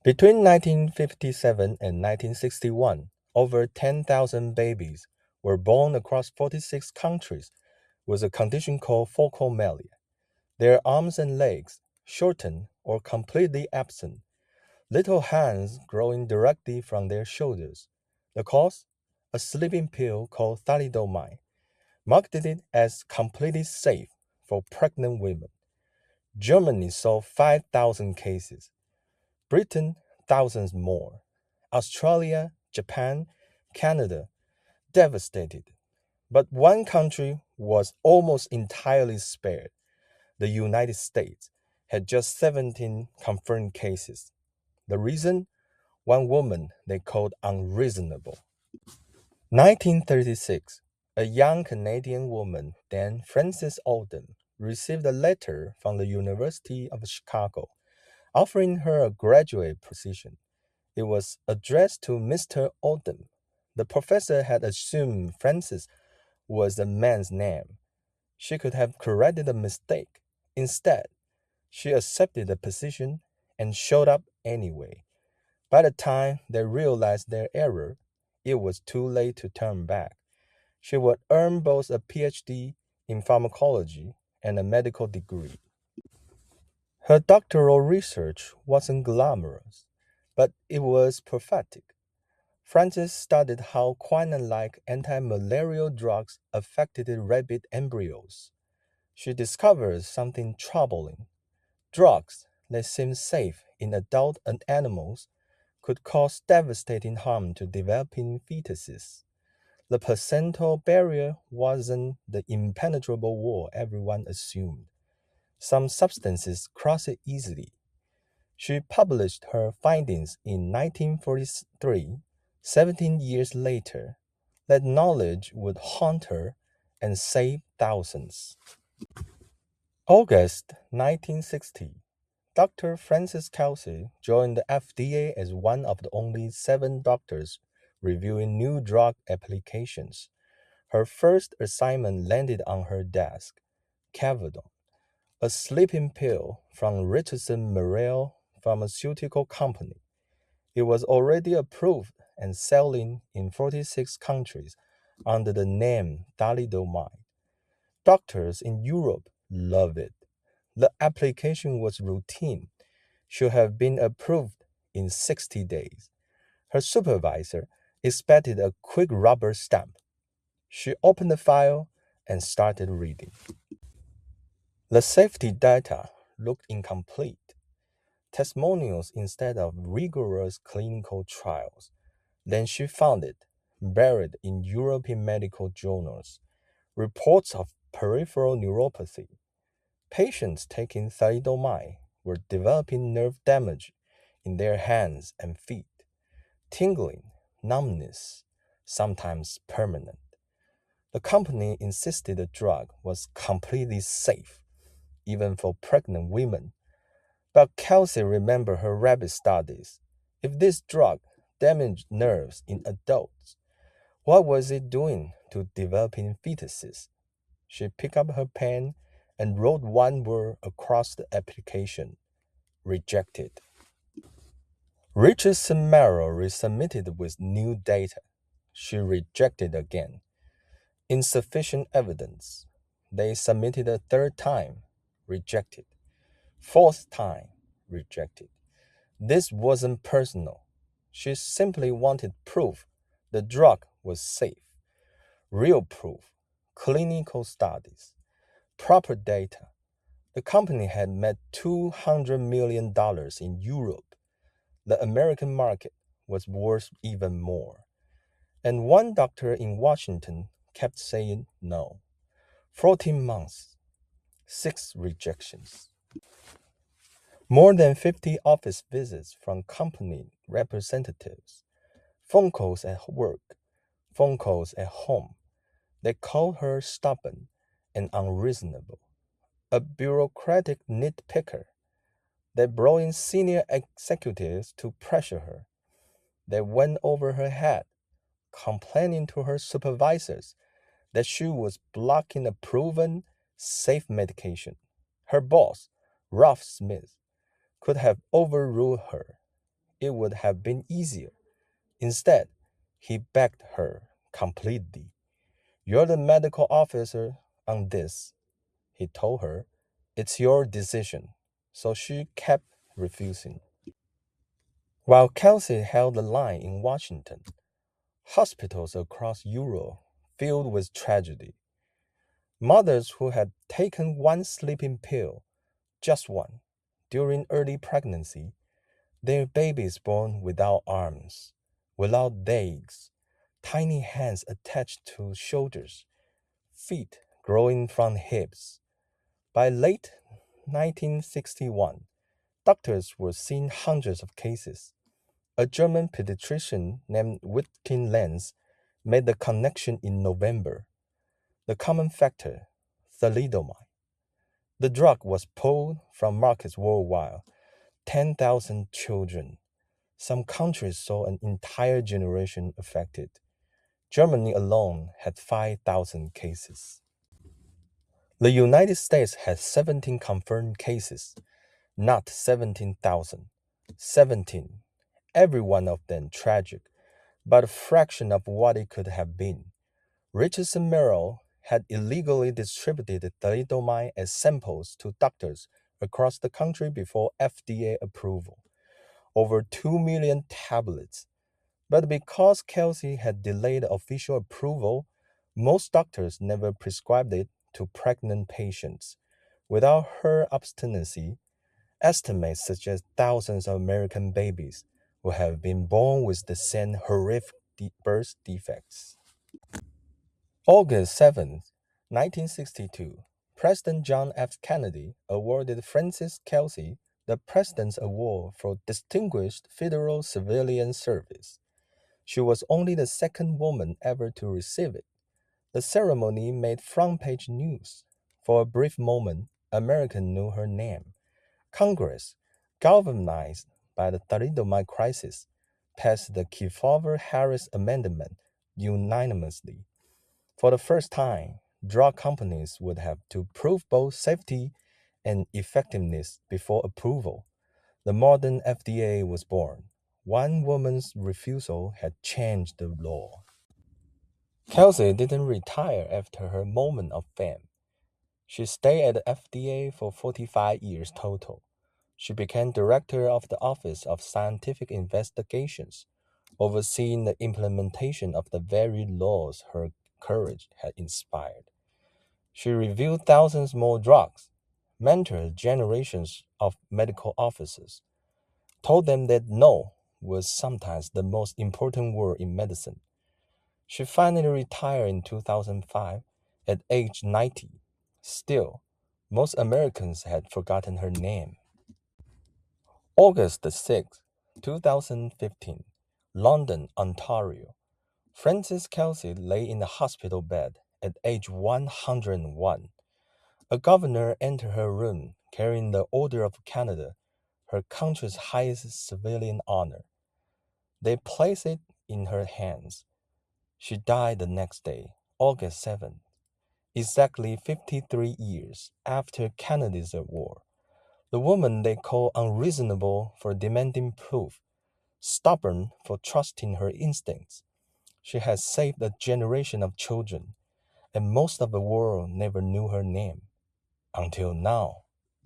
Between 1957 and 1961, over 10,000 babies were born across 46 countries with a condition called focal-malia. Their arms and legs shortened or completely absent, little hands growing directly from their shoulders. The cause? A sleeping pill called thalidomide, marketed as completely safe for pregnant women. Germany saw 5,000 cases, Britain thousands more, Australia, Japan, Canada devastated. But one country was almost entirely spared. The United States had just 17 confirmed cases. The reason? One woman they called Unreasonable. 1936, a young Canadian woman, then Frances Oldham, received a letter from the University of Chicago offering her a graduate position. It was addressed to Mr. Oldham. The professor had assumed Frances was the man's name. She could have corrected the mistake. Instead, she accepted the position and showed up anyway. By the time they realized their error, it was too late to turn back. She would earn both a PhD in pharmacology and a medical degree. Her doctoral research wasn't glamorous, but it was prophetic. Frances studied how quinine-like anti-malarial drugs affected rabbit embryos. She discovered something troubling. Drugs that seemed safe in adult animals could cause devastating harm to developing fetuses. The placental barrier wasn't the impenetrable wall everyone assumed. Some substances cross it easily. She published her findings in 1943, 17 years later. That knowledge would haunt her and save thousands. August 1960, Dr. Frances Kelsey joined the FDA as one of the only 7 doctors reviewing new drug applications. Her first assignment landed on her desk, Kefauver, a sleeping pill from Richardson Merrell Pharmaceutical Company. It was already approved and selling in 46 countries under the name thalidomide. Doctors in Europe love it. The application was routine, should have been approved in 60 days. Her supervisor expected a quick rubber stamp. She opened the file and started reading. The safety data looked incomplete. Testimonials instead of rigorous clinical trials. Then she found it, buried in European medical journals, reports of peripheral neuropathy. Patients taking thalidomide were developing nerve damage in their hands and feet, tingling, numbness, sometimes permanent. The company insisted the drug was completely safe, even for pregnant women. But Kelsey remembered her rabbit studies. If this drug damaged nerves in adults, what was it doing to developing fetuses? She picked up her pen and wrote one word across the application: rejected. Richardson Merrell resubmitted with new data. She rejected again. Insufficient evidence. They submitted a third time. Rejected. Fourth time. Rejected. This wasn't personal. She simply wanted proof the drug was safe. Real proof. Clinical studies. Proper data. The company had made $200 million in Europe. The American market was worth even more. And one doctor in Washington kept saying no. 14 months, 6 rejections. More than 50 office visits from company representatives. Phone calls at work, phone calls at home. They called her stubborn and unreasonable, a bureaucratic nitpicker. They brought in senior executives to pressure her. They went over her head, complaining to her supervisors that she was blocking a proven, safe medication. Her boss, Ralph Smith, could have overruled her. it would have been easier. Instead, he begged her completely. You're the medical officer on this, he told her. It's your decision. So she kept refusing. While Kelsey held the line in Washington, hospitals across Europe filled with tragedy. Mothers who had taken one sleeping pill, just one, during early pregnancy, their babies born without arms, without legs, tiny hands attached to shoulders, feet growing from hips. By late 1961, doctors were seeing hundreds of cases. A German pediatrician named Whitkin Lenz made the connection in November. The common factor, thalidomide. The drug was pulled from markets worldwide. 10,000 children. Some countries saw an entire generation affected. Germany alone had 5,000 cases. The United States had 17 confirmed cases, not 17,000. 17. Every one of them tragic, but a fraction of what it could have been. Richardson Merrill had illegally distributed thalidomide as samples to doctors across the country before FDA approval. Over 2 million tablets. But because Kelsey had delayed official approval, most doctors never prescribed it to pregnant patients. Without her obstinacy, estimates suggest thousands of American babies would have been born with the same horrific birth defects. August 7, 1962, President John F. Kennedy awarded Frances Kelsey the President's Award for Distinguished Federal Civilian Service. She was only the second woman ever to receive it. The ceremony made front-page news. For a brief moment, Americans knew her name. Congress, galvanized by the thalidomide crisis, passed the Kefauver-Harris Amendment unanimously. For the first time, drug companies would have to prove both safety and effectiveness before approval. The modern FDA was born. One woman's refusal had changed the law. Kelsey didn't retire after her moment of fame. She stayed at the FDA for 45 years total. She became director of the Office of Scientific Investigations, overseeing the implementation of the very laws her courage had inspired. She reviewed thousands more drugs, mentored generations of medical officers, told them that no was sometimes the most important word in medicine. She finally retired in 2005 at age 90. Still, most Americans had forgotten her name. August 6, 2015, London, Ontario. Frances Kelsey lay in a hospital bed at age 101. A governor entered her room carrying the Order of Canada, her country's highest civilian honor. They placed it in her hands. She died the next day, August 7th, exactly 53 years after Kennedy's award. The woman they call unreasonable for demanding proof, stubborn for trusting her instincts. She has saved a generation of children, and most of the world never knew her name until now.